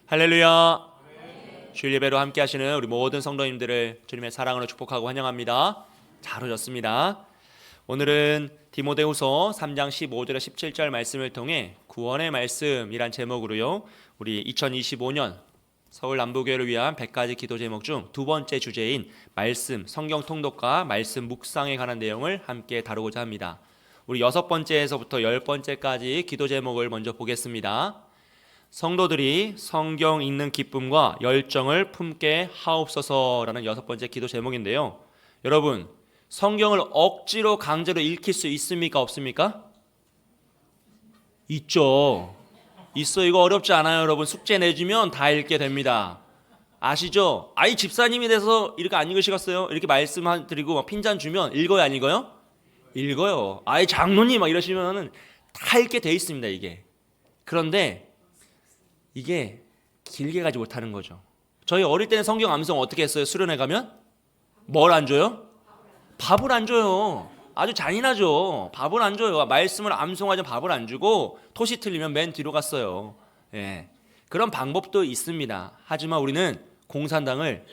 할렐루야. 주일 예배로 함께 하시는 우리 모든 성도님들을 주님의 사랑으로 축복하고 환영합니다. 잘 오셨습니다. 오늘은 디모데후서 3장 15절에 17절 말씀을 통해 구원의 말씀이란 제목으로요, 우리 2025년 서울 남부교회를 위한 100가지 기도 제목 중 두 번째 주제인 말씀, 성경 통독과 말씀 묵상에 관한 내용을 함께 다루고자 합니다. 우리 6번째에서부터 10번째까지 기도 제목을 먼저 보겠습니다. 성도들이 성경 읽는 기쁨과 열정을 품게 하옵소서라는 6번째 기도 제목인데요. 여러분, 성경을 억지로 강제로 읽힐 수 있습니까? 없습니까? 있죠. 있어. 이거 어렵지 않아요. 여러분, 숙제 내주면 다 읽게 됩니다. 아시죠? 아이 집사님이 돼서 이렇게 안 읽으시겠어요? 이렇게 말씀 드리고 막 핀잔 주면 읽어요, 안 읽어요? 읽어요. 아이 장로님 막 이러시면은 다 읽게 돼 있습니다, 이게. 그런데 이게 길게 가지 못하는 거죠. 저희 어릴 때는 성경 암송 어떻게 했어요? 수련회 가면? 뭘 안 줘요? 밥을 안 줘요. 아주 잔인하죠. 밥을 안 줘요. 말씀을 암송하지 밥을 안 주고 토시 틀리면 맨 뒤로 갔어요. 예. 그런 방법도 있습니다. 하지만 우리는 공산당을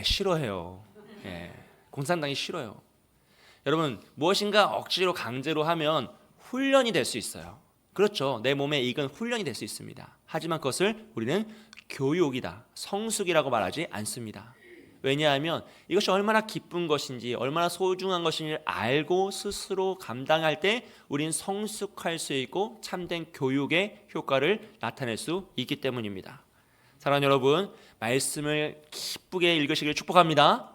싫어해요. 공산당이 싫어요. 여러분, 무엇인가 억지로 강제로 하면 훈련이 될 수 있어요. 그렇죠. 내 몸에 익은 훈련이 될 수 있습니다. 하지만 그것을 우리는 교육이다, 성숙이라고 말하지 않습니다. 왜냐하면 이것이 얼마나 기쁜 것인지, 얼마나 소중한 것인지를 알고 스스로 감당할 때 우리는 성숙할 수 있고 참된 교육의 효과를 나타낼 수 있기 때문입니다. 사랑하는 여러분, 말씀을 기쁘게 읽으시길 축복합니다.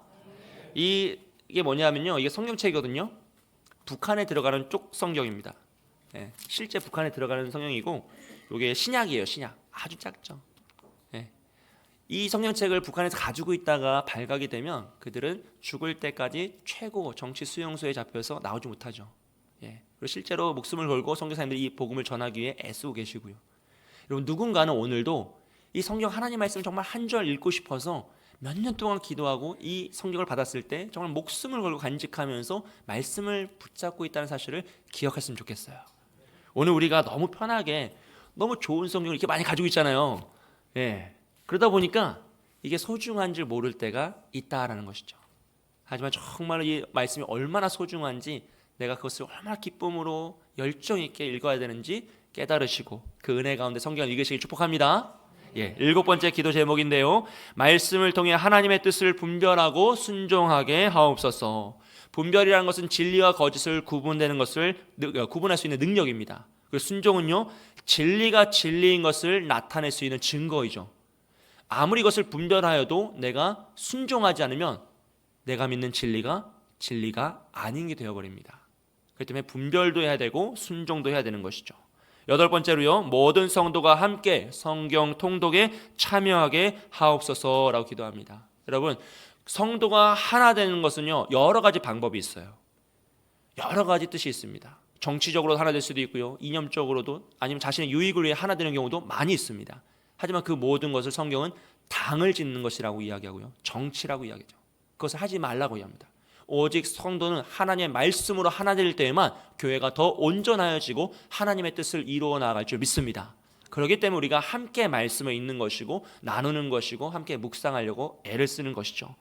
이게 뭐냐면요, 이게 성경책이거든요. 북한에 들어가는 쪽 성경입니다. 실제 북한에 들어가는 성경이고, 이게 신약이에요. 신약. 아주 작죠. 이 성경책을 북한에서 가지고 있다가 발각이 되면 그들은 죽을 때까지 최고 정치 수용소에 잡혀서 나오지 못하죠. 그리고 실제로 목숨을 걸고 선교사님들이 이 복음을 전하기 위해 애쓰고 계시고요. 여러분, 누군가는 오늘도 이 성경 하나님 말씀 정말 한 절 읽고 싶어서 몇 년 동안 기도하고 이 성경을 받았을 때 정말 목숨을 걸고 간직하면서 말씀을 붙잡고 있다는 사실을 기억했으면 좋겠어요. 오늘 우리가 너무 편하게 너무 좋은 성경을 이렇게 많이 가지고 있잖아요. 그러다 보니까 이게 소중한 줄 모를 때가 있다라는 것이죠. 하지만 정말 이 말씀이 얼마나 소중한지, 내가 그것을 얼마나 기쁨으로 열정 있게 읽어야 되는지 깨달으시고 그 은혜 가운데 성경을 읽으시길 축복합니다. 7번째 기도 제목인데요, 말씀을 통해 하나님의 뜻을 분별하고 순종하게 하옵소서. 분별이라는 것은 진리와 거짓을 구분할 수 있는 능력입니다. 그리고 순종은요, 진리가 진리인 것을 나타낼 수 있는 증거이죠. 아무리 이것을 분별하여도 내가 순종하지 않으면 내가 믿는 진리가 아닌 게 되어버립니다. 그렇기 때문에 분별도 해야 되고 순종도 해야 되는 것이죠. 8번째로요, 모든 성도가 함께 성경 통독에 참여하게 하옵소서라고 기도합니다. 여러분, 성도가 하나 되는 것은요, 여러 가지 방법이 있어요. 여러 가지 뜻이 있습니다. 정치적으로 하나 될 수도 있고요, 이념적으로도, 아니면 자신의 유익을 위해 하나 되는 경우도 많이 있습니다. 하지만 그 모든 것을 성경은 당을 짓는 것이라고 이야기하고요, 정치라고 이야기하죠. 그것을 하지 말라고 이야기합니다. 오직 성도는 하나님의 말씀으로 하나 될 때에만 교회가 더 온전하여지고 하나님의 뜻을 이루어 나갈 줄 믿습니다. 그렇기 때문에 우리가 함께 말씀을 읽는 것이고 나누는 것이고 함께 묵상하려고 애를 쓰는 것이죠.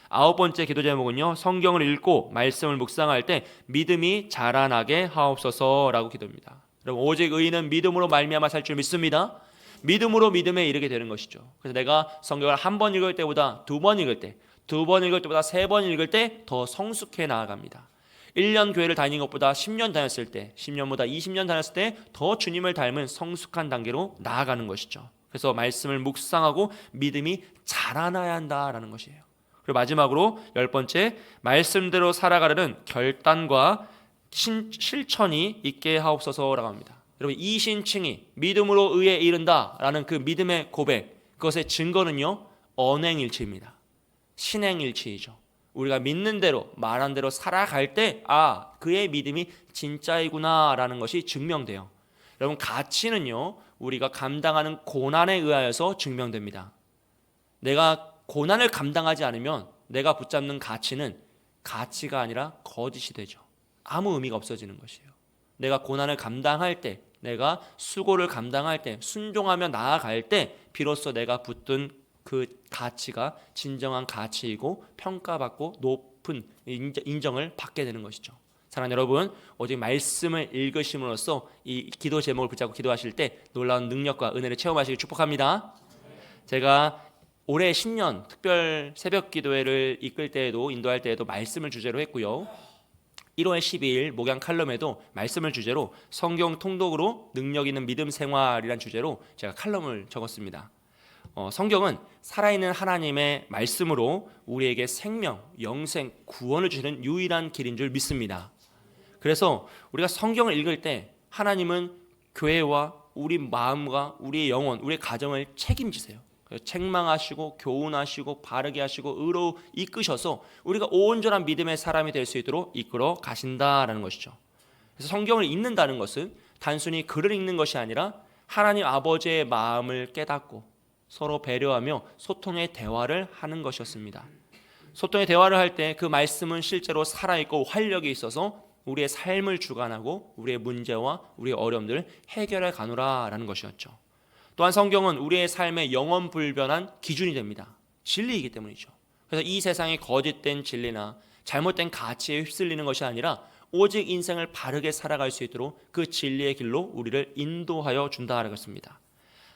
9번째 기도 제목은요, 성경을 읽고 말씀을 묵상할 때 믿음이 자라나게 하옵소서라고 기도합니다. 여러분, 오직 의인은 믿음으로 말미암아 살 줄 믿습니다. 믿음으로 믿음에 이르게 되는 것이죠. 그래서 내가 성경을 한 번 읽을 때보다 두 번 읽을 때, 두 번 읽을 때보다 세 번 읽을 때 더 성숙해 나아갑니다. 1년 교회를 다니는 것보다 10년 다녔을 때, 10년보다 20년 다녔을 때 더 주님을 닮은 성숙한 단계로 나아가는 것이죠. 그래서 말씀을 묵상하고 믿음이 자라나야 한다라는 것이에요. 그리고 마지막으로 10번째, 말씀대로 살아가려는 결단과 실천이 있게 하옵소서라고 합니다. 여러분, 이신칭이 믿음으로 의에 이른다라는 그 믿음의 고백, 그것의 증거는요, 언행일치입니다. 신행일치이죠. 우리가 믿는 대로, 말한 대로 살아갈 때 그의 믿음이 진짜이구나라는 것이 증명돼요. 여러분, 가치는요, 우리가 감당하는 고난에 의하여서 증명됩니다. 내가 고난을 감당하지 않으면 내가 붙잡는 가치는 가치가 아니라 거짓이 되죠. 아무 의미가 없어지는 것이에요. 내가 고난을 감당할 때, 내가 수고를 감당할 때, 순종하며 나아갈 때 비로소 내가 붙든 그 가치가 진정한 가치이고 평가받고 높은 인정을 받게 되는 것이죠. 사랑하는 여러분, 오직 말씀을 읽으심으로써 이 기도 제목을 붙잡고 기도하실 때 놀라운 능력과 은혜를 체험하시길 축복합니다. 제가 올해 10년 특별 새벽 기도회를 이끌 때에도 인도할 때에도 말씀을 주제로 했고요. 1월 12일 목양 칼럼에도 말씀을 주제로 성경 통독으로 능력 있는 믿음 생활이란 주제로 제가 칼럼을 적었습니다. 성경은 살아있는 하나님의 말씀으로 우리에게 생명, 영생, 구원을 주시는 유일한 길인 줄 믿습니다. 그래서 우리가 성경을 읽을 때 하나님은 교회와 우리 마음과 우리의 영혼, 우리의 가정을 책임지세요. 책망하시고 교훈하시고 바르게 하시고 의로 이끄셔서 우리가 온전한 믿음의 사람이 될 수 있도록 이끌어 가신다라는 것이죠. 그래서 성경을 읽는다는 것은 단순히 글을 읽는 것이 아니라 하나님 아버지의 마음을 깨닫고 서로 배려하며 소통의 대화를 하는 것이었습니다. 소통의 대화를 할 때 그 말씀은 실제로 살아있고 활력이 있어서 우리의 삶을 주관하고 우리의 문제와 우리의 어려움들을 해결해 가노라라는 것이었죠. 또한 성경은 우리의 삶의 영원불변한 기준이 됩니다. 진리이기 때문이죠. 그래서 이 세상의 거짓된 진리나 잘못된 가치에 휩쓸리는 것이 아니라 오직 인생을 바르게 살아갈 수 있도록 그 진리의 길로 우리를 인도하여 준다라고 했습니다.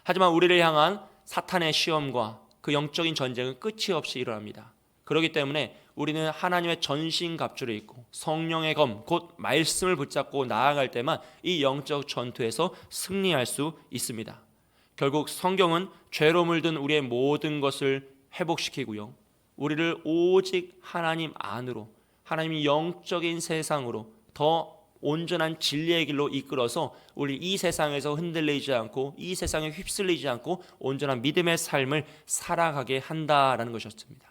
하지만 우리를 향한 사탄의 시험과 그 영적인 전쟁은 끝이 없이 일어납니다. 그렇기 때문에 우리는 하나님의 전신갑주를 입고 성령의 검, 곧 말씀을 붙잡고 나아갈 때만 이 영적 전투에서 승리할 수 있습니다. 결국 성경은 죄로 물든 우리의 모든 것을 회복시키고요, 우리를 오직 하나님 안으로, 하나님의 영적인 세상으로 더 온전한 진리의 길로 이끌어서 우리 이 세상에서 흔들리지 않고 이 세상에 휩쓸리지 않고 온전한 믿음의 삶을 살아가게 한다라는 것이었습니다.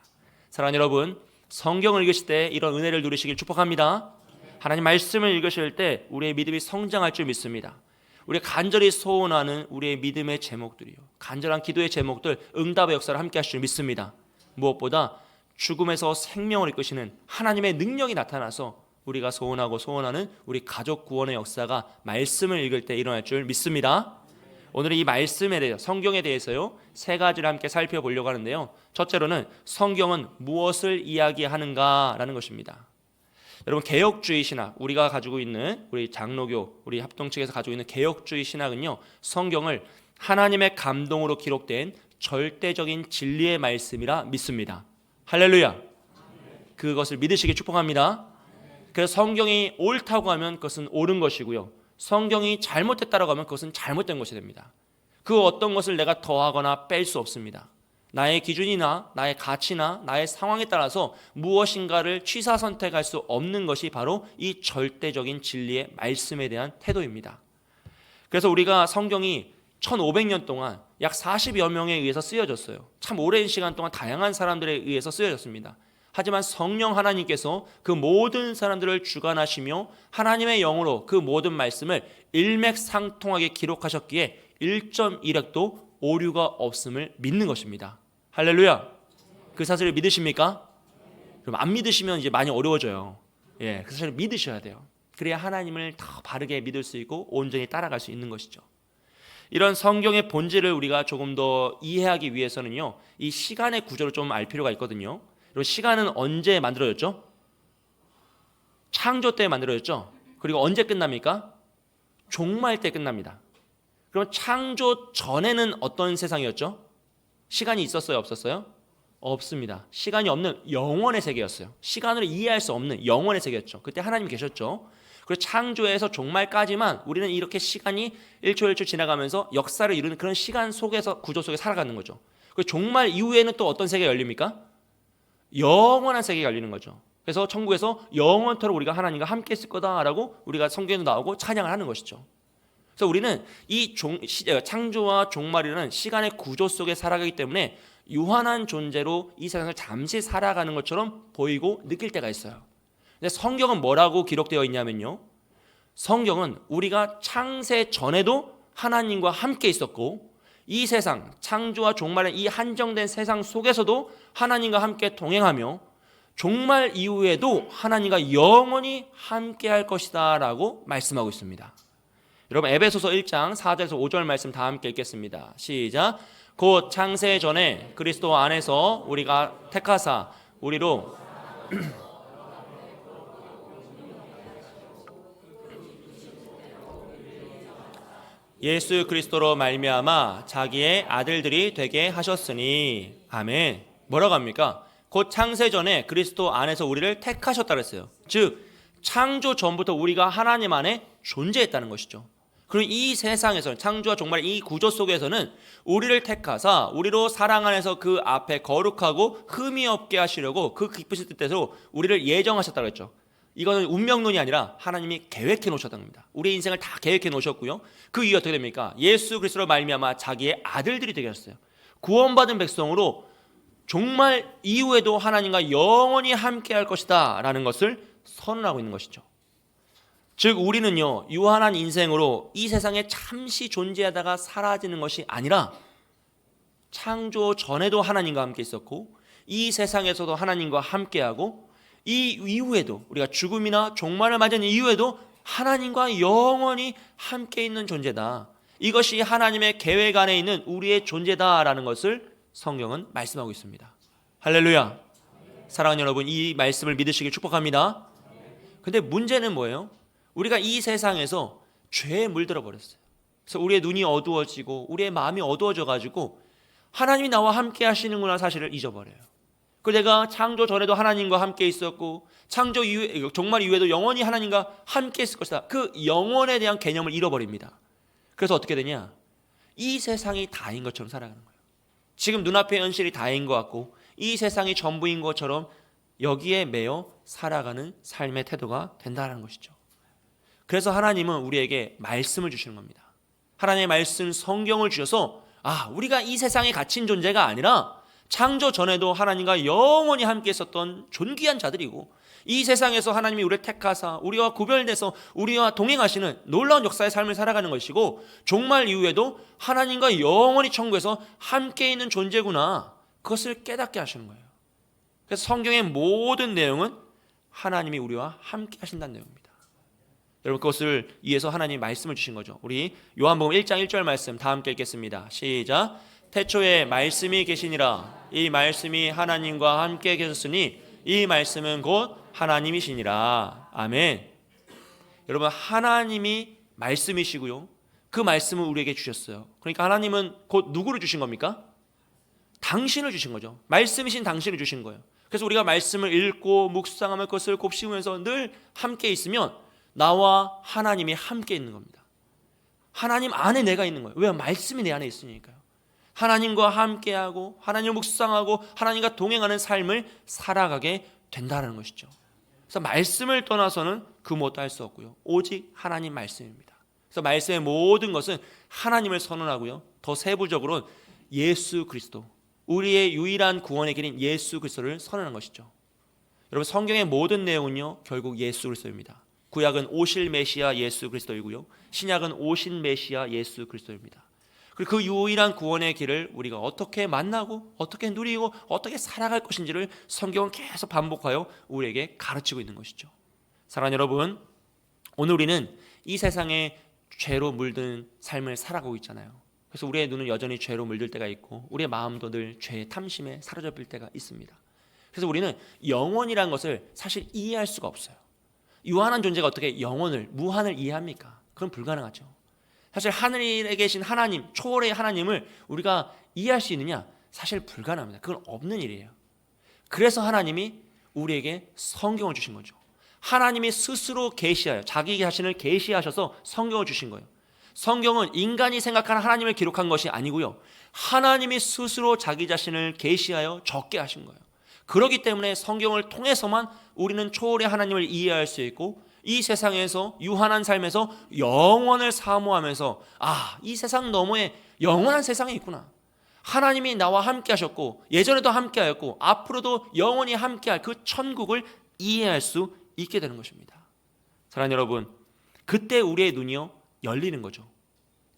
사랑하는 여러분, 성경을 읽으실 때 이런 은혜를 누리시길 축복합니다. 하나님 말씀을 읽으실 때 우리의 믿음이 성장할 줄 믿습니다. 우리가 간절히 소원하는 우리의 믿음의 제목들이요, 간절한 기도의 제목들, 응답의 역사를 함께 하실 줄 믿습니다. 무엇보다 죽음에서 생명을 이끄시는 하나님의 능력이 나타나서 우리가 소원하는 우리 가족 구원의 역사가 말씀을 읽을 때 일어날 줄 믿습니다. 오늘은 이 말씀에 대해서, 성경에 대해서요, 세 가지를 함께 살펴보려고 하는데요. 첫째로는 성경은 무엇을 이야기하는가라는 것입니다. 여러분, 개혁주의 신학, 우리가 가지고 있는, 우리 장로교, 우리 합동 측에서 가지고 있는 개혁주의 신학은요, 성경을 하나님의 감동으로 기록된 절대적인 진리의 말씀이라 믿습니다. 할렐루야. 그것을 믿으시길 축복합니다. 그래서 성경이 옳다고 하면 그것은 옳은 것이고요, 성경이 잘못됐다고 하면 그것은 잘못된 것이 됩니다. 그 어떤 것을 내가 더하거나 뺄 수 없습니다. 나의 기준이나 나의 가치나 나의 상황에 따라서 무엇인가를 취사 선택할 수 없는 것이 바로 이 절대적인 진리의 말씀에 대한 태도입니다. 그래서 우리가 성경이 1500년 동안 약 40여 명에 의해서 쓰여졌어요. 참 오랜 시간 동안 다양한 사람들에 의해서 쓰여졌습니다. 하지만 성령 하나님께서 그 모든 사람들을 주관하시며 하나님의 영으로 그 모든 말씀을 일맥상통하게 기록하셨기에 1.1핵도 오류가 없음을 믿는 것입니다. 할렐루야. 그 사실을 믿으십니까? 그럼 안 믿으시면 이제 많이 어려워져요. 그 사실을 믿으셔야 돼요. 그래야 하나님을 더 바르게 믿을 수 있고 온전히 따라갈 수 있는 것이죠. 이런 성경의 본질을 우리가 조금 더 이해하기 위해서는요, 이 시간의 구조를 좀 알 필요가 있거든요. 그리고 시간은 언제 만들어졌죠? 창조 때 만들어졌죠. 그리고 언제 끝납니까? 종말 때 끝납니다. 그럼 창조 전에는 어떤 세상이었죠? 시간이 있었어요, 없었어요? 없습니다. 시간이 없는 영원의 세계였어요. 시간으로 이해할 수 없는 영원의 세계였죠. 그때 하나님이 계셨죠. 그리고 창조에서 종말까지만 우리는 이렇게 시간이 1초 1초 지나가면서 역사를 이루는 그런 시간 속에서, 구조 속에 살아가는 거죠. 그리고 종말 이후에는 또 어떤 세계가 열립니까? 영원한 세계가 열리는 거죠. 그래서 천국에서 영원토록 우리가 하나님과 함께 있을 거다라고 우리가 성경에도 나오고 찬양을 하는 것이죠. 그래서 우리는 이 창조와 종말이라는 시간의 구조 속에 살아가기 때문에 유한한 존재로 이 세상을 잠시 살아가는 것처럼 보이고 느낄 때가 있어요. 근데 성경은 뭐라고 기록되어 있냐면요, 성경은 우리가 창세 전에도 하나님과 함께 있었고, 이 세상, 창조와 종말의 이 한정된 세상 속에서도 하나님과 함께 동행하며 종말 이후에도 하나님과 영원히 함께 할 것이다 라고 말씀하고 있습니다. 여러분, 에베소서 1장 4절에서 5절 말씀 다 함께 읽겠습니다. 시작. 곧 창세 전에 그리스도 안에서 우리가 택하사 우리로 예수 그리스도로 말미암아 자기의 아들들이 되게 하셨으니. 아멘. 뭐라고 합니까? 곧 창세 전에 그리스도 안에서 우리를 택하셨다 그랬어요. 즉 창조 전부터 우리가 하나님 안에 존재했다는 것이죠. 그리고 이 세상에서 창조와 정말 이 구조 속에서는 우리를 택하사 우리로 사랑 안에서 그 앞에 거룩하고 흠이 없게 하시려고 그 기쁘신 뜻대로 우리를 예정하셨다 그랬죠. 이거는 운명론이 아니라 하나님이 계획해 놓으셨다는 겁니다. 우리의 인생을 다 계획해 놓으셨고요. 그 이유 어떻게 됩니까? 예수 그리스도로 말미암아 자기의 아들들이 되게 하셨어요. 구원받은 백성으로 정말 이후에도 하나님과 영원히 함께 할 것이다 라는 것을 선언하고 있는 것이죠. 즉 우리는요, 유한한 인생으로 이 세상에 잠시 존재하다가 사라지는 것이 아니라 창조 전에도 하나님과 함께 있었고 이 세상에서도 하나님과 함께하고 이 이후에도 우리가 죽음이나 종말을 맞은 이후에도 하나님과 영원히 함께 있는 존재다. 이것이 하나님의 계획 안에 있는 우리의 존재다라는 것을 성경은 말씀하고 있습니다. 할렐루야. 사랑하는 여러분, 이 말씀을 믿으시길 축복합니다. 근데 문제는 뭐예요? 우리가 이 세상에서 죄에 물들어 버렸어요. 그래서 우리의 눈이 어두워지고 우리의 마음이 어두워져 가지고 하나님이 나와 함께 하시는구나 사실을 잊어버려요. 그 내가 창조 전에도 하나님과 함께 있었고 창조 이후에 종말 이후에도 영원히 하나님과 함께 있을 것이다. 그 영원에 대한 개념을 잃어버립니다. 그래서 어떻게 되냐? 이 세상이 다인 것처럼 살아가는 거예요. 지금 눈앞의 현실이 다인 것 같고 이 세상이 전부인 것처럼 여기에 매여 살아가는 삶의 태도가 된다는 것이죠. 그래서 하나님은 우리에게 말씀을 주시는 겁니다. 하나님의 말씀 성경을 주셔서 우리가 이 세상에 갇힌 존재가 아니라 창조 전에도 하나님과 영원히 함께 있었던 존귀한 자들이고 이 세상에서 하나님이 우리를 택하사 우리와 구별돼서 우리와 동행하시는 놀라운 역사의 삶을 살아가는 것이고 종말 이후에도 하나님과 영원히 천국에서 함께 있는 존재구나, 그것을 깨닫게 하시는 거예요. 그래서 성경의 모든 내용은 하나님이 우리와 함께 하신다는 내용입니다. 여러분 그것을 위해서 하나님이 말씀을 주신 거죠. 우리 요한복음 1장 1절 말씀 다 함께 읽겠습니다. 시작. 태초에 말씀이 계시니라. 이 말씀이 하나님과 함께 계셨으니 이 말씀은 곧 하나님이시니라. 아멘. 여러분 하나님이 말씀이시고요, 그 말씀을 우리에게 주셨어요. 그러니까 하나님은 곧 누구를 주신 겁니까? 당신을 주신 거죠. 말씀이신 당신을 주신 거예요. 그래서 우리가 말씀을 읽고 묵상하며 그것을 곱씹으면서 늘 함께 있으면 나와 하나님이 함께 있는 겁니다. 하나님 안에 내가 있는 거예요. 왜? 말씀이 내 안에 있으니까요. 하나님과 함께하고 하나님을 묵상하고 하나님과 동행하는 삶을 살아가게 된다는 것이죠. 그래서 말씀을 떠나서는 그 무엇도 할 수 없고요, 오직 하나님 말씀입니다. 그래서 말씀의 모든 것은 하나님을 선언하고요, 더 세부적으로는 예수 그리스도, 우리의 유일한 구원의 길인 예수 그리스도를 선언하는 것이죠. 여러분 성경의 모든 내용은요 결국 예수 그리스도입니다. 구약은 오실 메시아 예수 그리스도이고요, 신약은 오신 메시아 예수 그리스도입니다. 그리고 그 유일한 구원의 길을 우리가 어떻게 만나고 어떻게 누리고 어떻게 살아갈 것인지를 성경은 계속 반복하여 우리에게 가르치고 있는 것이죠. 사랑하는 여러분, 오늘 우리는 이 세상에 죄로 물든 삶을 살아가고 있잖아요. 그래서 우리의 눈은 여전히 죄로 물들 때가 있고 우리의 마음도 늘 죄의 탐심에 사로잡힐 때가 있습니다. 그래서 우리는 영원이라는 것을 사실 이해할 수가 없어요. 유한한 존재가 어떻게 영원을, 무한을 이해합니까? 그건 불가능하죠. 사실 하늘에 계신 하나님, 초월의 하나님을 우리가 이해할 수 있느냐? 사실 불가능합니다. 그건 없는 일이에요. 그래서 하나님이 우리에게 성경을 주신 거죠. 하나님이 스스로 계시하여 자기 자신을 계시하셔서 성경을 주신 거예요. 성경은 인간이 생각하는 하나님을 기록한 것이 아니고요, 하나님이 스스로 자기 자신을 계시하여 적게 하신 거예요. 그렇기 때문에 성경을 통해서만 우리는 초월의 하나님을 이해할 수 있고 이 세상에서 유한한 삶에서 영원을 사모하면서 이 세상 너머에 영원한 세상이 있구나, 하나님이 나와 함께 하셨고 예전에도 함께 하였고 앞으로도 영원히 함께 할 그 천국을 이해할 수 있게 되는 것입니다. 사랑하는 여러분, 그때 우리의 눈이요 열리는 거죠.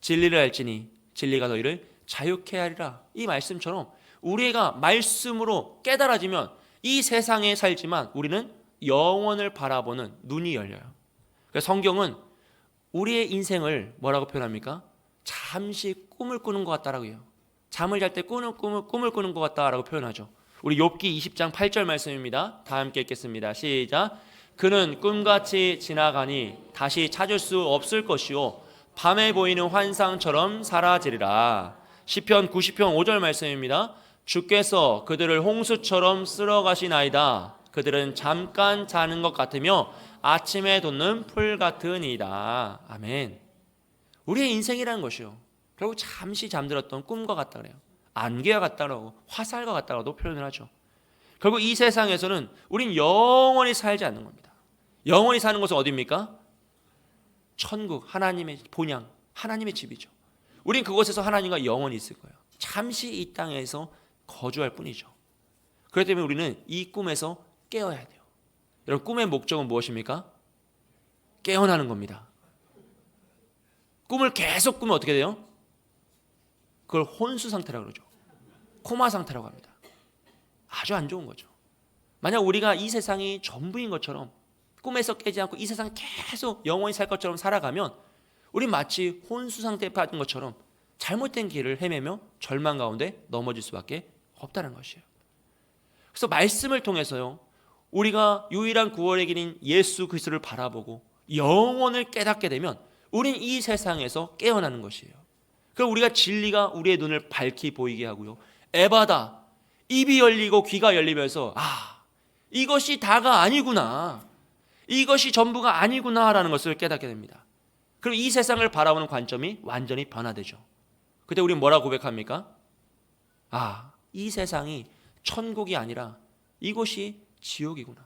진리를 알지니 진리가 너희를 자유케 하리라. 이 말씀처럼 우리가 말씀으로 깨달아지면 이 세상에 살지만 우리는 영원을 바라보는 눈이 열려요. 그래서 성경은 우리의 인생을 뭐라고 표현합니까? 잠시 꿈을 꾸는 것 같다라고 해요. 잠을 잘 때 꿈을 꾸는 것 같다라고 표현하죠. 우리 욥기 20장 8절 말씀입니다. 다 함께 읽겠습니다. 시작. 그는 꿈같이 지나가니 다시 찾을 수 없을 것이요 밤에 보이는 환상처럼 사라지리라. 시편 90편 5절 말씀입니다. 주께서 그들을 홍수처럼 쓸어가시나이다. 그들은 잠깐 자는 것 같으며 아침에 돋는 풀 같으니이다. 아멘. 우리의 인생이라는 것이요, 결국 잠시 잠들었던 꿈과 같다 그래요. 안개와 같다라고, 화살과 같다라고도 표현을 하죠. 결국 이 세상에서는 우린 영원히 살지 않는 겁니다. 영원히 사는 곳은 어디입니까? 천국, 하나님의 본향, 하나님의 집이죠. 우린 그곳에서 하나님과 영원히 있을 거예요. 잠시 이 땅에서 거주할 뿐이죠. 그렇기 때문에 우리는 이 꿈에서 깨어야 돼요. 여러분, 꿈의 목적은 무엇입니까? 깨어나는 겁니다. 꿈을 계속 꾸면 어떻게 돼요? 그걸 혼수 상태라고 그러죠. 코마 상태라고 합니다. 아주 안 좋은 거죠. 만약 우리가 이 세상이 전부인 것처럼 꿈에서 깨지 않고 이 세상 계속 영원히 살 것처럼 살아가면 우린 마치 혼수 상태에 빠진 것처럼 잘못된 길을 헤매며 절망 가운데 넘어질 수밖에 없다는 것이에요. 그래서 말씀을 통해서요, 우리가 유일한 구원의 길인 예수 그리스도를 바라보고 영혼을 깨닫게 되면 우린 이 세상에서 깨어나는 것이에요. 그럼 우리가 진리가 우리의 눈을 밝히 보이게 하고요, 에바다, 입이 열리고 귀가 열리면서 이것이 다가 아니구나, 이것이 전부가 아니구나라는 것을 깨닫게 됩니다. 그럼 이 세상을 바라보는 관점이 완전히 변화되죠. 그때 우리는 뭐라고 고백합니까? 이 세상이 천국이 아니라 이곳이 지옥이구나.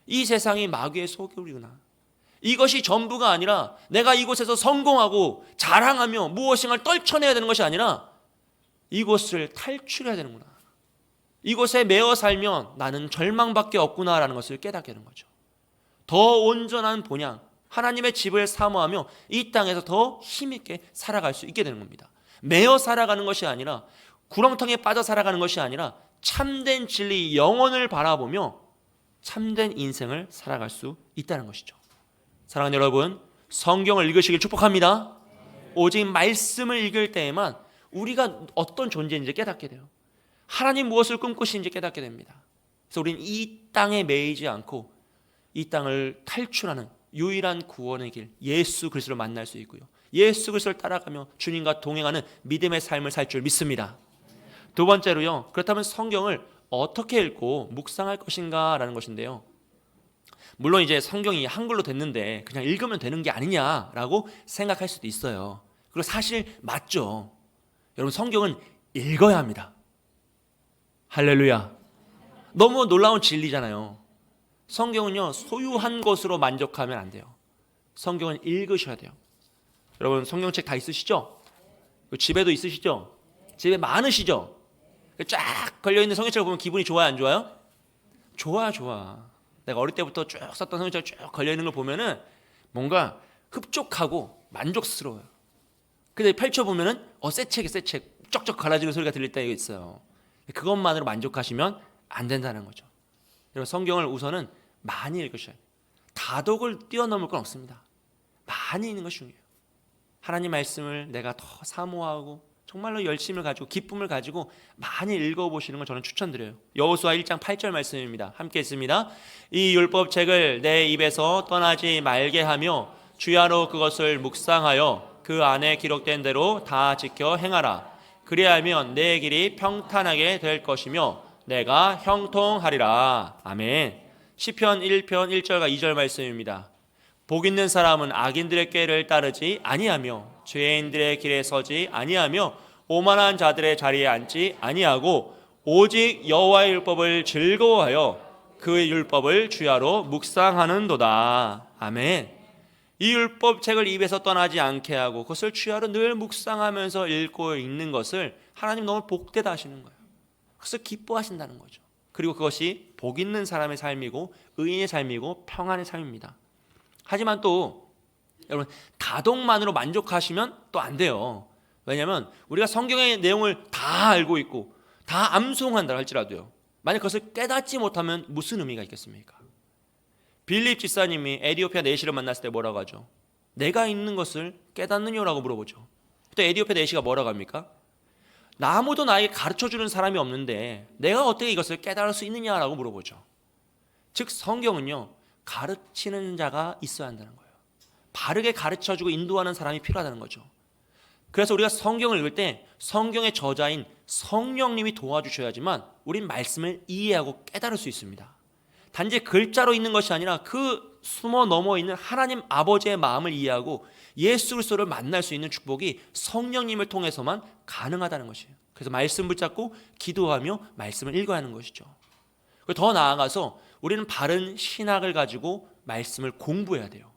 이 세상이 마귀의 소굴이구나. 이것이 전부가 아니라 내가 이곳에서 성공하고 자랑하며 무엇인가를 떨쳐내야 되는 것이 아니라 이곳을 탈출해야 되는구나. 이곳에 매어 살면 나는 절망밖에 없구나라는 것을 깨닫게 되는 거죠. 더 온전한 본향, 하나님의 집을 사모하며 이 땅에서 더 힘있게 살아갈 수 있게 되는 겁니다. 매어 살아가는 것이 아니라, 구렁텅이에 빠져 살아가는 것이 아니라 참된 진리, 영혼을 바라보며 참된 인생을 살아갈 수 있다는 것이죠. 사랑하는 여러분, 성경을 읽으시길 축복합니다. 오직 말씀을 읽을 때에만 우리가 어떤 존재인지 깨닫게 돼요. 하나님 무엇을 꿈꾸시는지 깨닫게 됩니다. 그래서 우리는 이 땅에 매이지 않고 이 땅을 탈출하는 유일한 구원의 길, 예수 그리스도를 만날 수 있고요, 예수 그리스도를 따라가며 주님과 동행하는 믿음의 삶을 살 줄 믿습니다. 두 번째로요, 그렇다면 성경을 어떻게 읽고 묵상할 것인가 라는 것인데요, 물론 이제 성경이 한글로 됐는데 그냥 읽으면 되는 게 아니냐라고 생각할 수도 있어요. 그리고 사실 맞죠. 여러분, 성경은 읽어야 합니다. 할렐루야. 너무 놀라운 진리잖아요. 성경은요, 소유한 것으로 만족하면 안 돼요. 성경은 읽으셔야 돼요. 여러분, 성경책 다 있으시죠? 집에도 있으시죠? 집에 많으시죠? 쫙 걸려있는 성경책을 보면 기분이 좋아요, 안 좋아요? 좋아. 내가 어릴 때부터 쭉 썼던 성경책 쭉 걸려있는 걸 보면은 뭔가 흡족하고 만족스러워요. 근데 펼쳐보면은 새 책 쩍쩍 갈라지는 소리가 들릴 때가 있어요. 그것만으로 만족하시면 안 된다는 거죠. 여러분, 성경을 우선은 많이 읽으셔야 돼요. 다독을 뛰어넘을 건 없습니다. 많이 읽는 것이 중요해요. 하나님 말씀을 내가 더 사모하고 정말로 열심을 가지고 기쁨을 가지고 많이 읽어보시는 걸 저는 추천드려요. 여호수아 1장 8절 말씀입니다. 함께 읽습니다. 이 율법책을 내 입에서 떠나지 말게 하며 주야로 그것을 묵상하여 그 안에 기록된 대로 다 지켜 행하라. 그리하면 내 길이 평탄하게 될 것이며 내가 형통하리라. 아멘. 시편 1편 1절과 2절 말씀입니다. 복 있는 사람은 악인들의 꾀를 따르지 아니하며 죄인들의 길에 서지 아니하며 오만한 자들의 자리에 앉지 아니하고 오직 여호와의 율법을 즐거워하여 그의 율법을 주야로 묵상하는도다. 아멘. 이 율법책을 입에서 떠나지 않게 하고 그것을 주야로 늘 묵상하면서 읽고 읽는 것을 하나님 너무 복되다 하시는 거예요. 그래서 기뻐하신다는 거죠. 그리고 그것이 복 있는 사람의 삶이고 의인의 삶이고 평안의 삶입니다. 하지만 또 여러분, 다독만으로 만족하시면 또 안 돼요. 왜냐하면 우리가 성경의 내용을 다 알고 있고 다 암송한다 할지라도요, 만약 그것을 깨닫지 못하면 무슨 의미가 있겠습니까? 빌립 집사님이 에디오피아 내시를 만났을 때 뭐라고 하죠? 내가 있는 것을 깨닫느냐라고 물어보죠. 또 에디오피아 내시가 뭐라고 합니까? 아무도 나에게 가르쳐주는 사람이 없는데 내가 어떻게 이것을 깨달을 수 있느냐라고 물어보죠. 즉 성경은요, 가르치는 자가 있어야 한다는 거예요. 바르게 가르쳐주고 인도하는 사람이 필요하다는 거죠. 그래서 우리가 성경을 읽을 때 성경의 저자인 성령님이 도와주셔야지만 우린 말씀을 이해하고 깨달을 수 있습니다. 단지 글자로 있는 것이 아니라 그 숨어 넘어 있는 하나님 아버지의 마음을 이해하고 예수 그리스도를 만날 수 있는 축복이 성령님을 통해서만 가능하다는 것이에요. 그래서 말씀 붙잡고 기도하며 말씀을 읽어야 하는 것이죠. 더 나아가서 우리는 바른 신학을 가지고 말씀을 공부해야 돼요.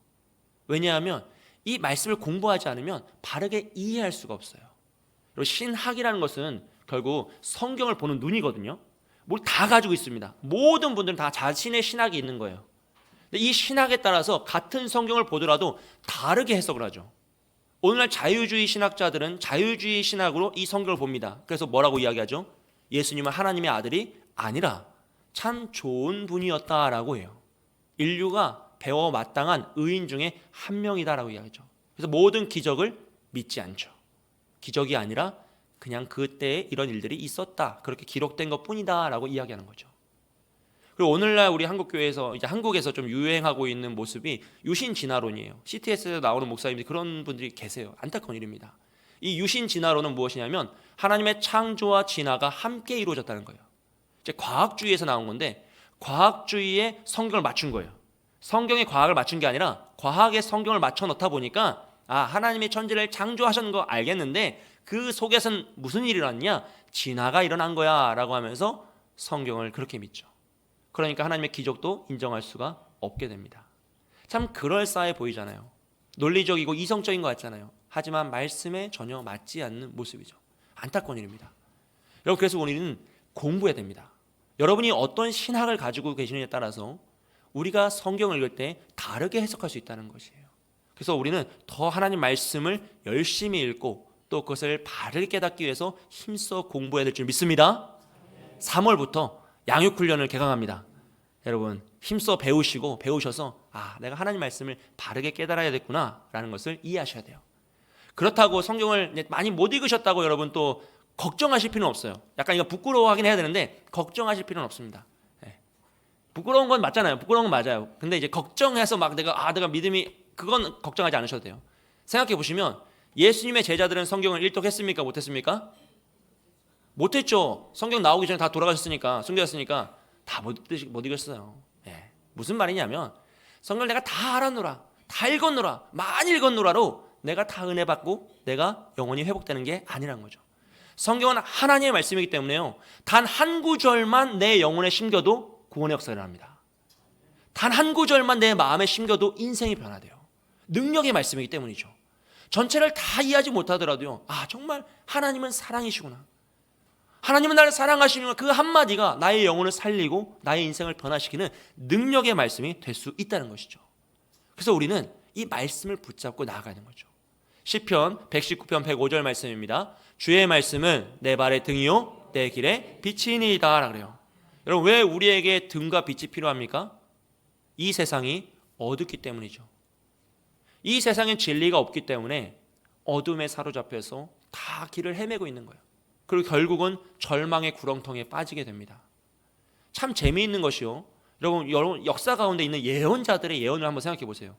왜냐하면 이 말씀을 공부하지 않으면 바르게 이해할 수가 없어요. 그리고 신학이라는 것은 결국 성경을 보는 눈이거든요. 뭘 다 가지고 있습니다. 모든 분들은 다 자신의 신학이 있는 거예요. 근데 이 신학에 따라서 같은 성경을 보더라도 다르게 해석을 하죠. 오늘날 자유주의 신학자들은 자유주의 신학으로 이 성경을 봅니다. 그래서 뭐라고 이야기하죠? 예수님은 하나님의 아들이 아니라 참 좋은 분이었다라고 해요. 인류가 배워 마땅한 의인 중에 한 명이다라고 이야기하죠. 그래서 모든 기적을 믿지 않죠. 기적이 아니라 그냥 그때에 이런 일들이 있었다, 그렇게 기록된 것뿐이다 라고 이야기하는 거죠. 그리고 오늘날 우리 한국교회에서 이제 한국에서 좀 유행하고 있는 모습이 유신 진화론이에요. CTS에서 나오는 목사님들이 그런 분들이 계세요. 안타까운 일입니다. 이 유신 진화론은 무엇이냐면 하나님의 창조와 진화가 함께 이루어졌다는 거예요. 이제 과학주의에서 나온 건데 과학주의에 성경을 맞춘 거예요. 성경에 과학을 맞춘 게 아니라 과학에 성경을 맞춰 넣다 보니까 하나님의 천지를 창조하셨는 거 알겠는데 그 속에서는 무슨 일이 일어났냐? 진화가 일어난 거야 라고 하면서 성경을 그렇게 믿죠. 그러니까 하나님의 기적도 인정할 수가 없게 됩니다. 참 그럴싸해 보이잖아요. 논리적이고 이성적인 것 같잖아요. 하지만 말씀에 전혀 맞지 않는 모습이죠. 안타까운 일입니다. 여러분, 그래서 우리는 공부해야 됩니다. 여러분이 어떤 신학을 가지고 계시느냐에 따라서 우리가 성경을 읽을 때 다르게 해석할 수 있다는 것이에요. 그래서 우리는 더 하나님 말씀을 열심히 읽고 또 그것을 바르게 깨닫기 위해서 힘써 공부해야 될 줄 믿습니다. 3월부터 양육훈련을 개강합니다. 여러분 힘써 배우셔서 내가 하나님 말씀을 바르게 깨달아야겠구나 라는 것을 이해하셔야 돼요. 그렇다고 성경을 많이 못 읽으셨다고 여러분 또 걱정하실 필요는 없어요. 약간 이거 부끄러워하긴 해야 되는데 걱정하실 필요는 없습니다. 부끄러운 건 맞잖아요. 부끄러운 건 맞아요. 근데 이제 걱정해서 막 내가 믿음이, 그건 걱정하지 않으셔도 돼요. 생각해 보시면 예수님의 제자들은 성경을 일독했습니까? 못했습니까? 못했죠. 성경 나오기 전에 다 돌아가셨으니까, 숨겨졌으니까 다 못 읽었어요. 무슨 말이냐면 성경을 내가 다 알았노라, 다 읽었노라, 많이 읽었노라로 내가 다 은혜 받고 내가 영원히 회복되는 게 아니라는 거죠. 성경은 하나님의 말씀이기 때문에요, 단 한 구절만 내 영혼에 심겨도 구원의 역사가 일어납니다. 단 한 구절만 내 마음에 심겨도 인생이 변화돼요. 능력의 말씀이기 때문이죠. 전체를 다 이해하지 못하더라도요, 정말 하나님은 사랑이시구나, 하나님은 나를 사랑하시는 그 한마디가 나의 영혼을 살리고 나의 인생을 변화시키는 능력의 말씀이 될 수 있다는 것이죠. 그래서 우리는 이 말씀을 붙잡고 나아가야 하는 거죠. 시편 119편 105절 말씀입니다. 주의 말씀은 내 발의 등이요 내 길의 빛이니이다 그래요. 여러분, 왜 우리에게 등과 빛이 필요합니까? 이 세상이 어둡기 때문이죠. 이 세상엔 진리가 없기 때문에 어둠에 사로잡혀서 다 길을 헤매고 있는 거예요. 그리고 결국은 절망의 구렁텅이에 빠지게 됩니다. 참 재미있는 것이요, 여러분 역사 가운데 있는 예언자들의 예언을 한번 생각해 보세요.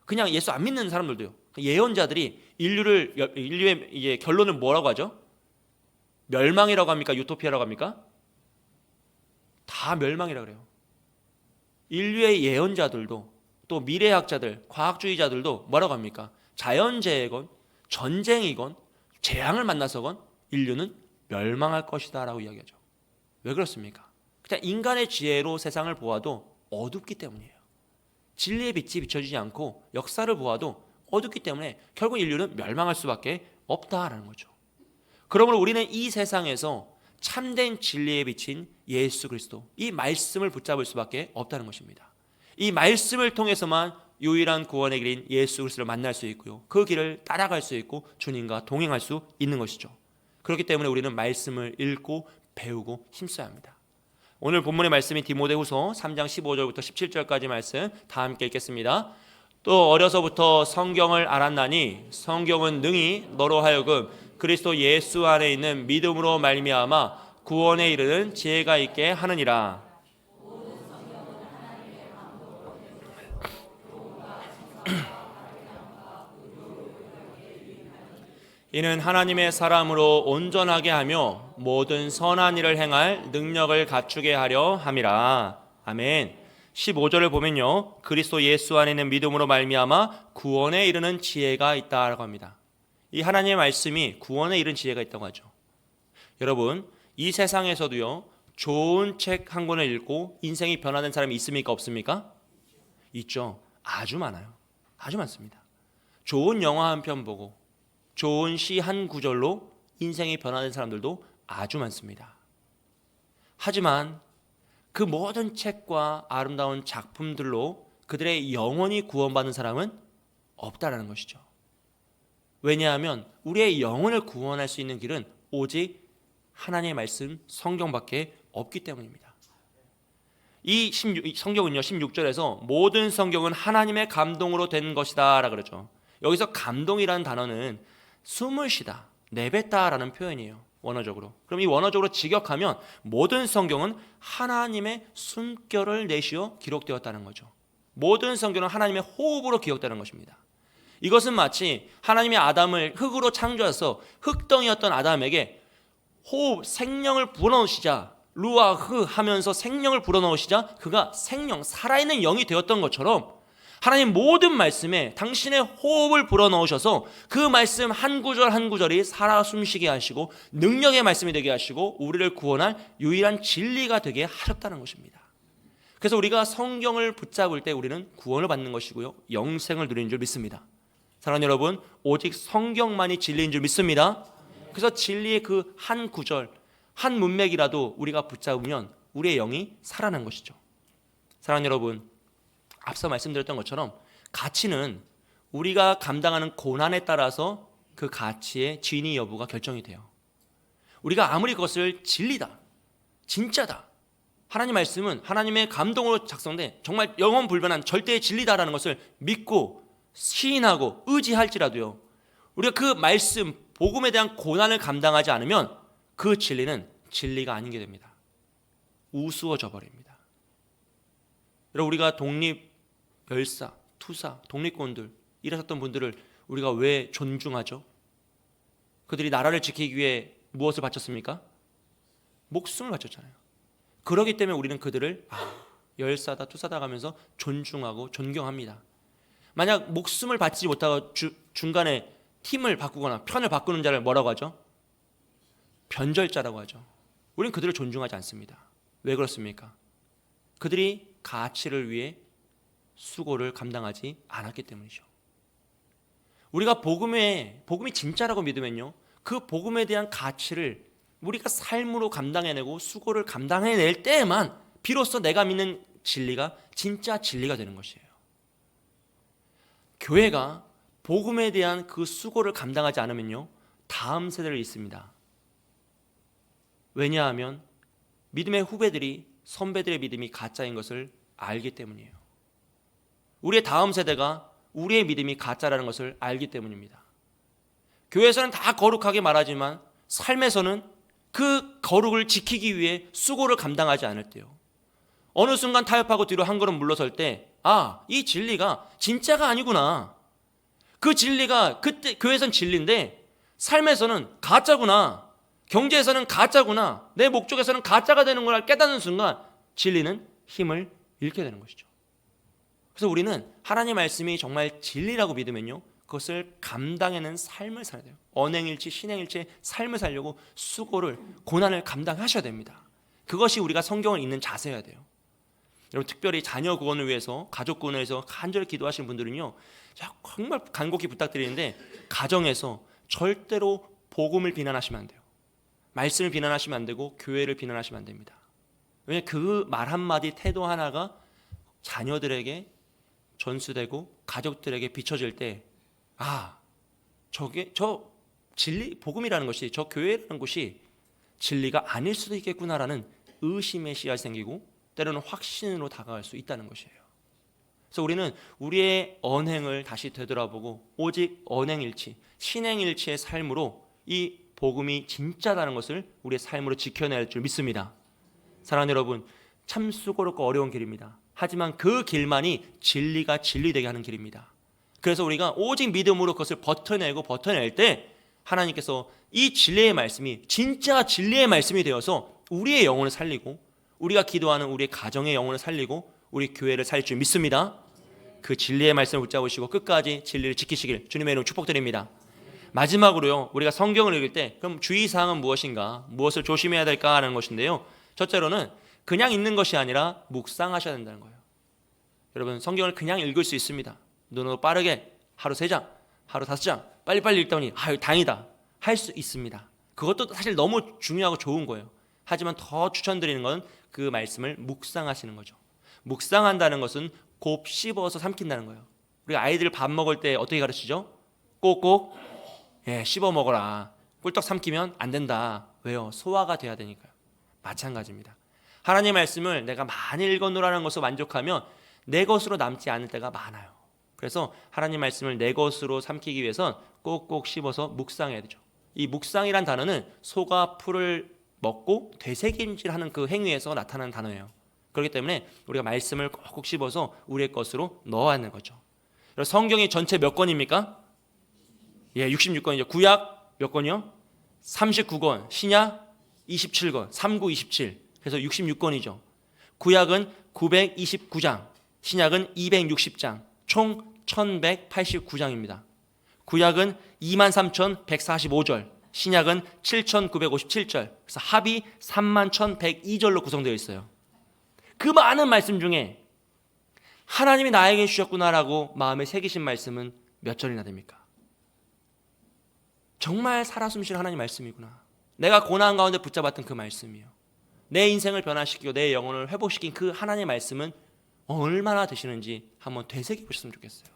그냥 예수 안 믿는 사람들도요, 예언자들이 인류의 이제 결론을 뭐라고 하죠? 멸망이라고 합니까? 유토피아라고 합니까? 다 멸망이라고 그래요. 인류의 예언자들도 또 미래학자들, 과학주의자들도 뭐라고 합니까? 자연재해건 전쟁이건 재앙을 만나서건 인류는 멸망할 것이다 라고 이야기하죠. 왜 그렇습니까? 그냥 인간의 지혜로 세상을 보아도 어둡기 때문이에요. 진리의 빛이 비춰지지 않고 역사를 보아도 어둡기 때문에 결국 인류는 멸망할 수밖에 없다라는 거죠. 그러므로 우리는 이 세상에서 참된 진리에 비친 예수 그리스도, 이 말씀을 붙잡을 수밖에 없다는 것입니다. 이 말씀을 통해서만 유일한 구원의 길인 예수 그리스도를 만날 수 있고요, 그 길을 따라갈 수 있고 주님과 동행할 수 있는 것이죠. 그렇기 때문에 우리는 말씀을 읽고 배우고 힘써야 합니다. 오늘 본문의 말씀이 디모데후서 3장 15절부터 17절까지 말씀 다 함께 읽겠습니다. 또 어려서부터 성경을 알았나니 성경은 능히 너로 하여금 그리스도 예수 안에 있는 믿음으로 말미암아 구원에 이르는 지혜가 있게 하느니라. 이는 하나님의 사람으로 온전하게 하며 모든 선한 일을 행할 능력을 갖추게 하려 함이라. 아멘. 15절을 보면요, 그리스도 예수 안에 있는 믿음으로 말미암아 구원에 이르는 지혜가 있다라고 합니다. 이 하나님의 말씀이 구원에 이른 지혜가 있다고 하죠. 여러분, 이 세상에서도요, 좋은 책 한 권을 읽고 인생이 변화된 사람이 있습니까, 없습니까? 있죠. 아주 많아요. 아주 많습니다. 좋은 영화 한 편 보고 좋은 시 한 구절로 인생이 변화된 사람들도 아주 많습니다. 하지만 그 모든 책과 아름다운 작품들로 그들의 영혼이 구원받는 사람은 없다라는 것이죠. 왜냐하면 우리의 영혼을 구원할 수 있는 길은 오직 하나님의 말씀 성경밖에 없기 때문입니다. 이 성경은요, 16절에서 모든 성경은 하나님의 감동으로 된 것이다 라고 그러죠. 여기서 감동이라는 단어는 숨을 쉬다, 내뱉다라는 표현이에요. 원어적으로. 그럼 이 원어적으로 직역하면 모든 성경은 하나님의 숨결을 내쉬어 기록되었다는 거죠. 모든 성경은 하나님의 호흡으로 기록되는 것입니다. 이것은 마치 하나님이 아담을 흙으로 창조해서 흙덩이였던 아담에게 호흡, 생명을 불어넣으시자, 루아흐 하면서 생명을 불어넣으시자 그가 생명, 살아있는 영이 되었던 것처럼 하나님 모든 말씀에 당신의 호흡을 불어넣으셔서 그 말씀 한 구절 한 구절이 살아 숨쉬게 하시고 능력의 말씀이 되게 하시고 우리를 구원할 유일한 진리가 되게 하셨다는 것입니다. 그래서 우리가 성경을 붙잡을 때 우리는 구원을 받는 것이고요, 영생을 누리는 줄 믿습니다. 사랑하는 여러분, 오직 성경만이 진리인 줄 믿습니다. 그래서 진리의 그 한 구절, 한 문맥이라도 우리가 붙잡으면 우리의 영이 살아난 것이죠. 사랑하는 여러분, 앞서 말씀드렸던 것처럼 가치는 우리가 감당하는 고난에 따라서 그 가치의 진위 여부가 결정이 돼요. 우리가 아무리 그것을 진리다, 진짜다, 하나님 말씀은 하나님의 감동으로 작성된 정말 영원불변한 절대의 진리다라는 것을 믿고 시인하고 의지할지라도요, 우리가 그 말씀, 복음에 대한 고난을 감당하지 않으면 그 진리는 진리가 아닌 게 됩니다. 우스워져 버립니다. 여러분, 우리가 독립, 열사, 투사, 독립군들 일하셨던 분들을 우리가 왜 존중하죠? 그들이 나라를 지키기 위해 무엇을 바쳤습니까? 목숨을 바쳤잖아요. 그렇기 때문에 우리는 그들을 열사다, 투사다 하면서 존중하고 존경합니다. 만약 목숨을 바치지 못하고 중간에 팀을 바꾸거나 편을 바꾸는 자를 뭐라고 하죠? 변절자라고 하죠. 우리는 그들을 존중하지 않습니다. 왜 그렇습니까? 그들이 가치를 위해 수고를 감당하지 않았기 때문이죠. 우리가 복음이 진짜라고 믿으면요, 그 복음에 대한 가치를 우리가 삶으로 감당해내고 수고를 감당해낼 때에만 비로소 내가 믿는 진리가 진짜 진리가 되는 것이에요. 교회가 복음에 대한 그 수고를 감당하지 않으면요, 다음 세대를 잇습니다. 왜냐하면 믿음의 후배들이 선배들의 믿음이 가짜인 것을 알기 때문이에요. 우리의 다음 세대가 우리의 믿음이 가짜라는 것을 알기 때문입니다. 교회에서는 다 거룩하게 말하지만 삶에서는 그 거룩을 지키기 위해 수고를 감당하지 않을 때요, 어느 순간 타협하고 뒤로 한 걸음 물러설 때 이 진리가 진짜가 아니구나, 그 진리가 그때 교회에서는 진리인데 삶에서는 가짜구나, 경제에서는 가짜구나, 내 목적에서는 가짜가 되는 걸 깨닫는 순간 진리는 힘을 잃게 되는 것이죠. 그래서 우리는 하나님의 말씀이 정말 진리라고 믿으면요, 그것을 감당해내는 삶을 살아야 돼요. 언행일치, 신행일치의 삶을 살려고 수고를, 고난을 감당하셔야 됩니다. 그것이 우리가 성경을 읽는 자세여야 돼요. 여러분, 특별히 자녀 구원을 위해서, 가족 구원을 위해서 간절히 기도하시는 분들은요, 정말 간곡히 부탁드리는데 가정에서 절대로 복음을 비난하시면 안 돼요. 말씀을 비난하시면 안 되고 교회를 비난하시면 안 됩니다. 왜냐하면 그 말 한마디, 태도 하나가 자녀들에게 전수되고 가족들에게 비춰질 때 저 진리, 복음이라는 것이, 저 교회라는 곳이 진리가 아닐 수도 있겠구나라는 의심의 씨앗이 생기고 때로는 확신으로 다가갈 수 있다는 것이에요. 그래서 우리는 우리의 언행을 다시 되돌아보고 오직 언행일치, 신행일치의 삶으로 이 복음이 진짜라는 것을 우리의 삶으로 지켜낼 줄 믿습니다. 사랑하는 여러분, 참 수고롭고 어려운 길입니다. 하지만 그 길만이 진리가 진리되게 하는 길입니다. 그래서 우리가 오직 믿음으로 그것을 버텨낼 때 하나님께서 이 진리의 말씀이 진짜 진리의 말씀이 되어서 우리의 영혼을 살리고 우리가 기도하는 우리의 가정의 영혼을 살리고 우리 교회를 살릴 줄 믿습니다. 그 진리의 말씀을 붙잡으시고 끝까지 진리를 지키시길 주님의 이름으로 축복드립니다. 마지막으로요, 우리가 성경을 읽을 때 그럼 주의사항은 무엇인가, 무엇을 조심해야 될까 하는 것인데요, 첫째로는 그냥 읽는 것이 아니라 묵상하셔야 된다는 거예요. 여러분, 성경을 그냥 읽을 수 있습니다. 눈으로 빠르게 하루 3장, 하루 5장 빨리빨리 읽다 보니 다행이다 할 수 있습니다. 그것도 사실 너무 중요하고 좋은 거예요. 하지만 더 추천드리는 건 그 말씀을 묵상하시는 거죠. 묵상한다는 것은 곱 씹어서 삼킨다는 거예요. 우리가 아이들 밥 먹을 때 어떻게 가르치죠? 꼭꼭 씹어 먹어라. 꿀떡 삼키면 안 된다. 왜요? 소화가 돼야 되니까요. 마찬가지입니다. 하나님의 말씀을 내가 많이 읽어놓으라는 것으로 만족하면 내 것으로 남지 않을 때가 많아요. 그래서 하나님 말씀을 내 것으로 삼키기 위해선 꼭꼭 씹어서 묵상해야 되죠. 이 묵상이란 단어는 소가 풀을 먹고 되새김질하는 그 행위에서 나타나는 단어예요. 그렇기 때문에 우리가 말씀을 꼭꼭 씹어서 우리의 것으로 넣어야 하는 거죠. 성경이 전체 몇 권입니까? 66권이죠. 구약 몇 권이요? 39권, 신약 27권, 3927. 그래서 66권이죠. 구약은 929장, 신약은 260장, 총 1189장입니다. 구약은 23,145절, 신약은 7,957절, 그래서 합이 31,102절로 구성되어 있어요. 그 많은 말씀 중에 하나님이 나에게 주셨구나라고 마음에 새기신 말씀은 몇 절이나 됩니까? 정말 살아 숨쉬는 하나님 말씀이구나. 내가 고난 가운데 붙잡았던 그 말씀이요. 내 인생을 변화시키고 내 영혼을 회복시킨 그 하나님의 말씀은 얼마나 되시는지 한번 되새겨 보셨으면 좋겠어요.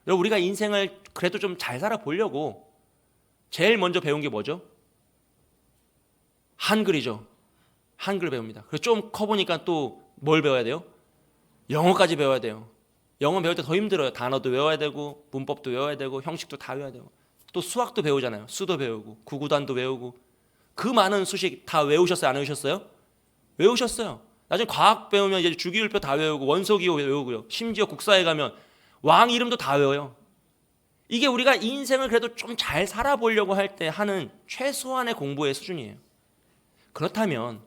여러분, 우리가 인생을 그래도 좀 잘 살아보려고 제일 먼저 배운 게 뭐죠? 한글이죠. 한글 배웁니다. 그래서 좀 커보니까 또 뭘 배워야 돼요? 영어까지 배워야 돼요. 영어 배울 때 더 힘들어요. 단어도 외워야 되고 문법도 외워야 되고 형식도 다 외워야 되고 또 수학도 배우잖아요. 수도 배우고 구구단도 외우고 그 많은 수식 다 외우셨어요? 안 외우셨어요? 외우셨어요. 나중에 과학 배우면 이제 주기율표 다 외우고 원소기호 외우고요. 심지어 국사에 가면 왕 이름도 다 외워요. 이게 우리가 인생을 그래도 좀 잘 살아보려고 할 때 하는 최소한의 공부의 수준이에요. 그렇다면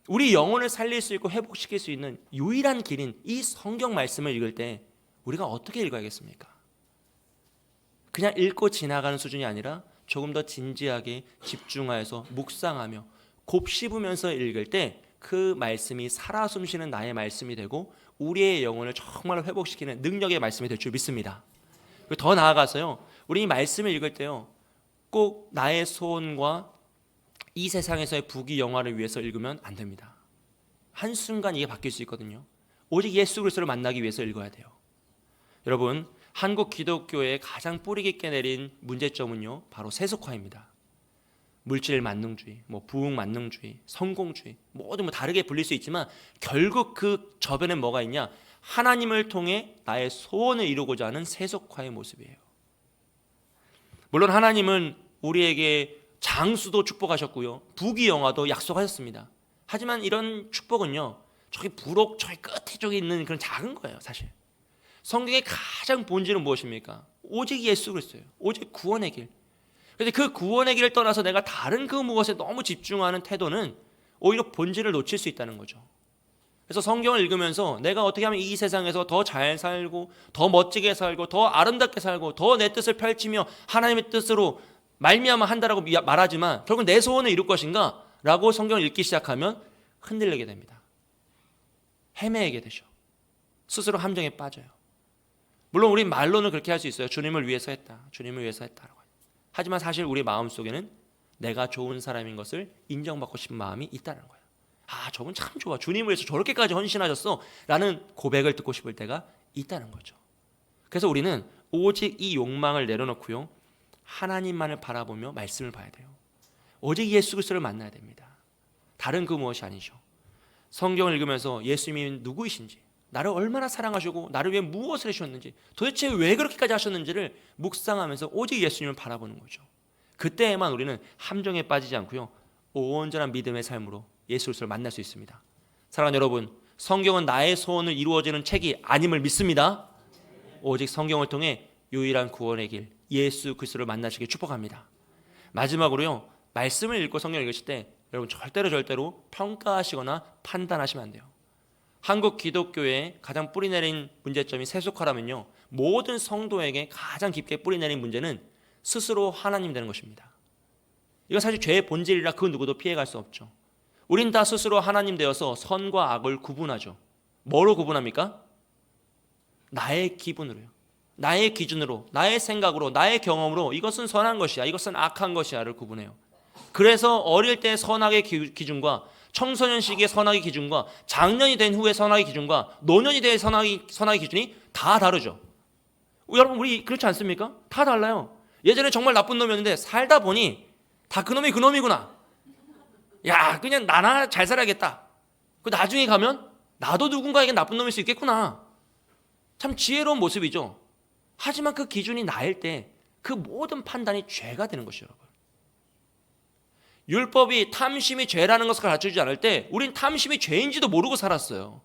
우리 영혼을 살릴 수 있고 회복시킬 수 있는 유일한 길인 이 성경 말씀을 읽을 때 우리가 어떻게 읽어야겠습니까? 그냥 읽고 지나가는 수준이 아니라 조금 더 진지하게 집중하여서 묵상하며 곱씹으면서 읽을 때 그 말씀이 살아 숨쉬는 나의 말씀이 되고 우리의 영혼을 정말 회복시키는 능력의 말씀이 될 줄 믿습니다. 더 나아가서요, 우리 이 말씀을 읽을 때요, 꼭 나의 소원과 이 세상에서의 부귀 영화를 위해서 읽으면 안 됩니다. 한순간 이게 바뀔 수 있거든요. 오직 예수 그리스도를 만나기 위해서 읽어야 돼요. 여러분, 한국 기독교의 가장 뿌리 깊게 내린 문제점은요, 바로 세속화입니다. 물질 만능주의, 부흥 만능주의, 성공주의, 모두 다르게 불릴 수 있지만 결국 그 저변에 뭐가 있냐? 하나님을 통해 나의 소원을 이루고자 하는 세속화의 모습이에요. 물론 하나님은 우리에게 장수도 축복하셨고요, 부귀영화도 약속하셨습니다. 하지만 이런 축복은요, 저기 부록 저기 끝에 쪽에 있는 그런 작은 거예요. 사실 성경의 가장 본질은 무엇입니까? 오직 예수 그리스도예요. 오직 구원의 길. 그런데 그 구원의 길을 떠나서 내가 다른 그 무엇에 너무 집중하는 태도는 오히려 본질을 놓칠 수 있다는 거죠. 그래서 성경을 읽으면서 내가 어떻게 하면 이 세상에서 더 잘 살고 더 멋지게 살고 더 아름답게 살고 더 내 뜻을 펼치며 하나님의 뜻으로 말미암아 한다라고 말하지만 결국 내 소원을 이룰 것인가? 라고 성경을 읽기 시작하면 흔들리게 됩니다. 헤매게 되죠. 스스로 함정에 빠져요. 물론 우리 말로는 그렇게 할 수 있어요. 주님을 위해서 했다. 주님을 위해서 했다라고. 하지만 사실 우리 마음속에는 내가 좋은 사람인 것을 인정받고 싶은 마음이 있다는 거예요. 아, 저분 참 좋아. 주님을 위해서 저렇게까지 헌신하셨어. 라는 고백을 듣고 싶을 때가 있다는 거죠. 그래서 우리는 오직 이 욕망을 내려놓고요, 하나님만을 바라보며 말씀을 봐야 돼요. 오직 예수 그리스도를 만나야 됩니다. 다른 그 무엇이 아니죠. 성경을 읽으면서 예수님이 누구이신지, 나를 얼마나 사랑하시고 나를 위해 무엇을 해주셨는지, 도대체 왜 그렇게까지 하셨는지를 묵상하면서 오직 예수님을 바라보는 거죠. 그때에만 우리는 함정에 빠지지 않고요, 온전한 믿음의 삶으로 예수 그리스도를 만날 수 있습니다. 사랑하는 여러분, 성경은 나의 소원을 이루어지는 책이 아님을 믿습니다. 오직 성경을 통해 유일한 구원의 길 예수 그리스도를 만나시길 축복합니다. 마지막으로요, 말씀을 읽고 성경을 읽으실 때 여러분 절대로 평가하시거나 판단하시면 안 돼요. 한국 기독교의 가장 뿌리내린 문제점이 세속화라면요, 모든 성도에게 가장 깊게 뿌리내린 문제는 스스로 하나님 되는 것입니다. 이건 사실 죄의 본질이라 그 누구도 피해갈 수 없죠. 우린 다 스스로 하나님 되어서 선과 악을 구분하죠. 뭐로 구분합니까? 나의 기분으로요. 나의 기준으로, 나의 생각으로, 나의 경험으로 이것은 선한 것이야, 이것은 악한 것이야를 구분해요. 그래서 어릴 때 선악의 기준과 청소년 시기의 선악의 기준과 장년이 된 후의 선악의 기준과 노년이 된 선악의 기준이 다 다르죠. 여러분, 우리 그렇지 않습니까? 다 달라요. 예전에 정말 나쁜 놈이었는데 살다 보니 다 그놈이 그놈이구나. 야, 그냥 나나 잘 살아야겠다. 그 나중에 가면 나도 누군가에게 나쁜 놈일 수 있겠구나. 참 지혜로운 모습이죠. 하지만 그 기준이 나일 때 그 모든 판단이 죄가 되는 것이죠, 여러분. 율법이 탐심이 죄라는 것을 가르쳐주지 않을 때 우린 탐심이 죄인지도 모르고 살았어요.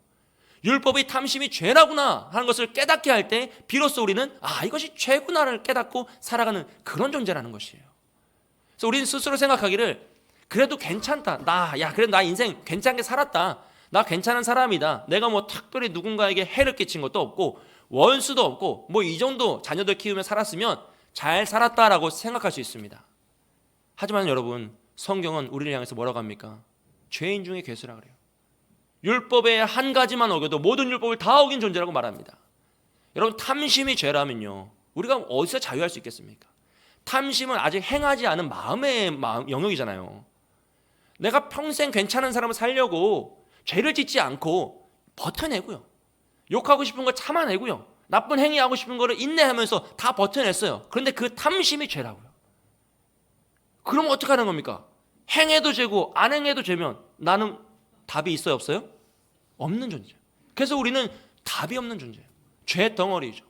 율법이 탐심이 죄라구나 하는 것을 깨닫게 할 때 비로소 우리는 이것이 죄구나를 깨닫고 살아가는 그런 존재라는 것이에요. 그래서 우리는 스스로 생각하기를 그래도 괜찮다. 그래도 나 인생 괜찮게 살았다. 나 괜찮은 사람이다. 내가 뭐 특별히 누군가에게 해를 끼친 것도 없고 원수도 없고 뭐 이 정도 자녀들 키우며 살았으면 잘 살았다라고 생각할 수 있습니다. 하지만 여러분, 성경은 우리를 향해서 뭐라고 합니까? 죄인 중에 괴수라 그래요. 율법의 한 가지만 어겨도 모든 율법을 다 어긴 존재라고 말합니다. 여러분, 탐심이 죄라면요, 우리가 어디서 자유할 수 있겠습니까? 탐심은 아직 행하지 않은 마음의 영역이잖아요. 내가 평생 괜찮은 사람을 살려고 죄를 짓지 않고 버텨내고요, 욕하고 싶은 거 참아내고요, 나쁜 행위하고 싶은 거를 인내하면서 다 버텨냈어요. 그런데 그 탐심이 죄라고요. 그럼 어떻게 하는 겁니까? 행해도 죄고 안 행해도 죄면 나는 답이 있어요, 없어요? 없는 존재예요. 그래서 우리는 답이 없는 존재예요. 죄 덩어리죠.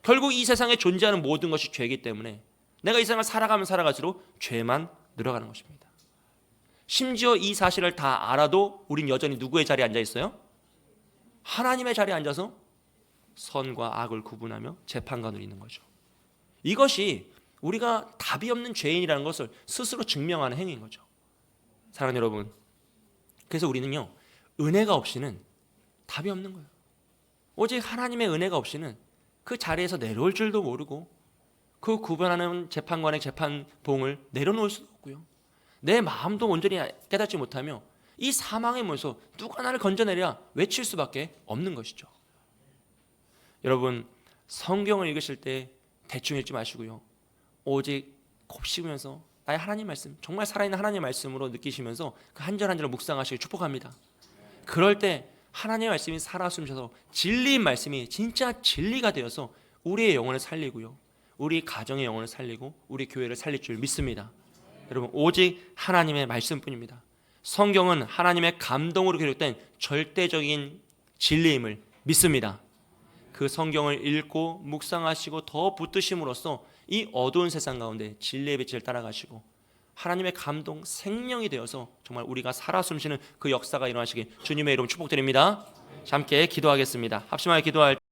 결국 이 세상에 존재하는 모든 것이 죄이기 때문에 내가 이 세상을 살아가면 살아갈수록 죄만 늘어가는 것입니다. 심지어 이 사실을 다 알아도 우린 여전히 누구의 자리에 앉아 있어요? 하나님의 자리에 앉아서 선과 악을 구분하며 재판관으로 있는 거죠. 이것이 우리가 답이 없는 죄인이라는 것을 스스로 증명하는 행위인 거죠. 사랑하는 여러분, 그래서 우리는요, 은혜가 없이는 답이 없는 거예요. 오직 하나님의 은혜가 없이는 그 자리에서 내려올 줄도 모르고 그 구분하는 재판관의 재판봉을 내려놓을 수도 없고요, 내 마음도 온전히 깨닫지 못하며 이 사망의 문에서 누가 나를 건져내랴 외칠 수밖에 없는 것이죠. 여러분, 성경을 읽으실 때 대충 읽지 마시고요, 오직 곱씹으면서 나의 하나님 말씀, 정말 살아있는 하나님 말씀으로 느끼시면서 그 한 절 한 절을 묵상하시길 축복합니다. 그럴 때 하나님의 말씀이 살아 숨쉬어서 진리인 말씀이 진짜 진리가 되어서 우리의 영혼을 살리고요, 우리 가정의 영혼을 살리고 우리 교회를 살릴 줄 믿습니다. 여러분, 오직 하나님의 말씀뿐입니다. 성경은 하나님의 감동으로 기록된 절대적인 진리임을 믿습니다. 그 성경을 읽고 묵상하시고 더 붙드심으로써 이 어두운 세상 가운데 진리의 빛을 따라가시고 하나님의 감동, 생명이 되어서 정말 우리가 살아 숨쉬는 그 역사가 일어나시길 주님의 이름으로 축복드립니다. 함께 기도하겠습니다. 합심하여 기도할